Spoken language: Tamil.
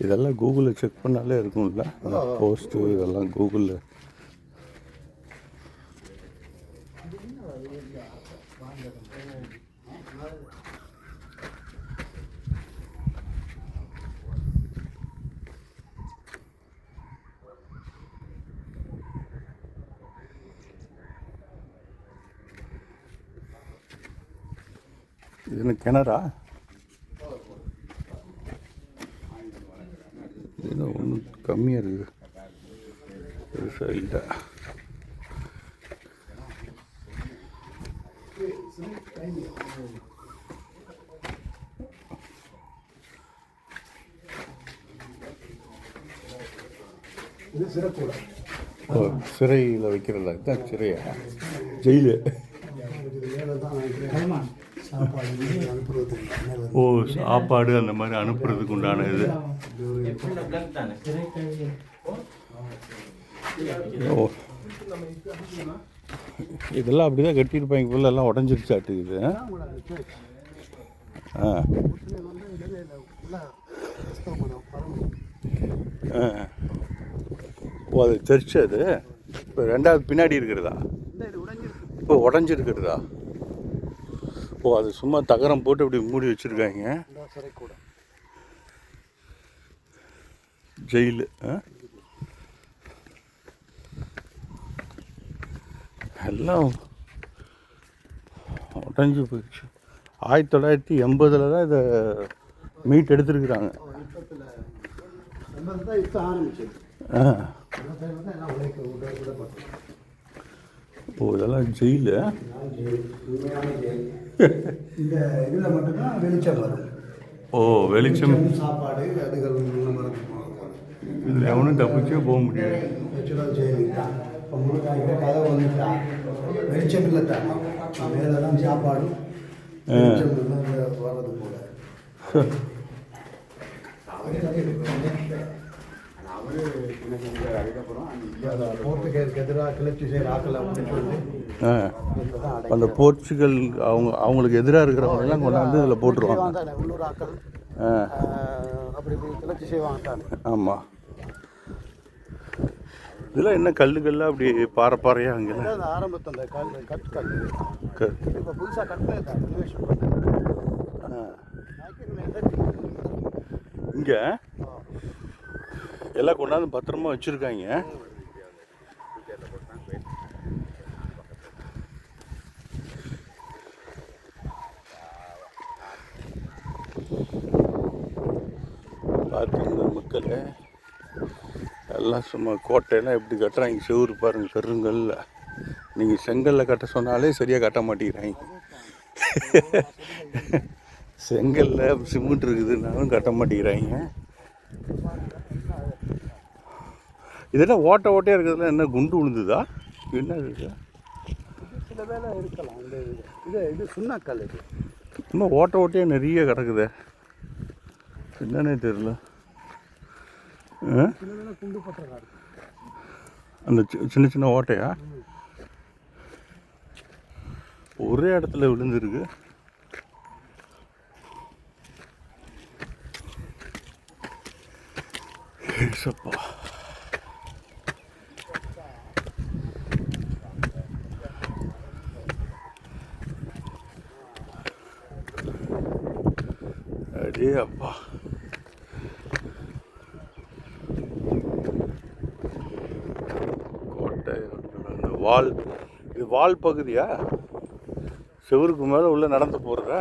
இதெல்லாம் கூகுளில் செக் பண்ணாலே இருக்கும்ல, போஸ்ட்டு இதெல்லாம் கூகுளில். இது என்ன கிணறா? இது ஒன்றும் கம்மியாக இருக்குது, பெருசாக இல்லை. ஓ, சிறையில் வைக்கிறதா? இதுதான் சிறையா? ஜெயிலு. ஓ, சாப்பாடு அந்த மாதிரி அனுப்புறதுக்கு உண்டான இது. ஓ, இதெல்லாம் அப்படிதான் கட்டியிருப்பாங்க போல, எல்லாம் உடஞ்சிருச்சாட்டு இது. ஓ, அது சர்ச்சு. அது இப்போ ரெண்டாவது பின்னாடி இருக்கிறதா? இப்போ உடஞ்சிருக்கிறதா? ஓ, அது சும்மா தகரம் போட்டு அப்படி மூடி வச்சுருக்காங்க. ஜெயிலு. எல்லாம் உடஞ்சி போயிடுச்சு. 1980 தான் இதை மீட் எடுத்துருக்குறாங்க. ஓ, இதெல்லாம் ஜெயிலு. இந்த இதில் மட்டும்தான் வெளிச்சம் வரும். ஓ, வெளிச்சம். சாப்பாடு அதுகள் இதில் எவனும் தப்பிச்சே போக முடியாது. ஜெயிலுதான் இப்போ முழுக்க கதை வந்துட்டா வெளிச்சம் இல்லை தான். மேலே தான் சாப்பாடு வர்றது போல. போர்த்துகேலுக்கு எதிராக கிளர்ச்சி செய்கிற ஆக்கள் அப்படின்னு சொல்லி அந்த போர்ச்சுகல் அவங்களுக்கு எதிராக இருக்கிறவங்கெல்லாம் கொண்டாந்து இதில் போட்டுருவாங்க. உள்ளூர் ஆக்கள் அப்படி கிளர்ச்சி செய்வாங்க. ஆமாம். இதெல்லாம் என்ன கல்லுகள்லாம் அப்படி பாறையாக அங்கே ஆரம்பத்தில் அந்த கற்கள் இப்போ புதுசாக கட்டினது இங்கே எல்லாம் கொண்டாந்து பத்திரமா வச்சுருக்காங்க. பார்த்துங்க மக்கள், எல்லாம் சும்மா கோட்டையெல்லாம் எப்படி கட்டுறாங்க. செவுரு பாருங்கள், கருங்கல்ல. நீங்கள் செங்கல்ல கட்ட சொன்னாலே சரியாக கட்ட மாட்டேங்கிறாங்க. செங்கல்ல சிமெண்ட் இருக்குதுன்னாலும் கட்ட மாட்டேங்கிறாங்க. இதெல்லாம் ஓட்டையாக இருக்கிறதுல என்ன குண்டு விழுந்துதா? என்ன இருக்கு? சில வேலை இருக்கலாம். இது சுண்ணாக்கல். இது இன்னும் ஓட்டையாக நிறைய கிடக்குது. என்னன்னே தெரியல. அந்த சின்ன சின்ன ஓட்டையா ஒரே இடத்துல விழுந்துருக்கு. சப்பா, அடே அப்பா. கோட்டை அந்த வால், இது வால் பகுதியா? செவருக்கு மேலே உள்ள நடந்து போகிறதா?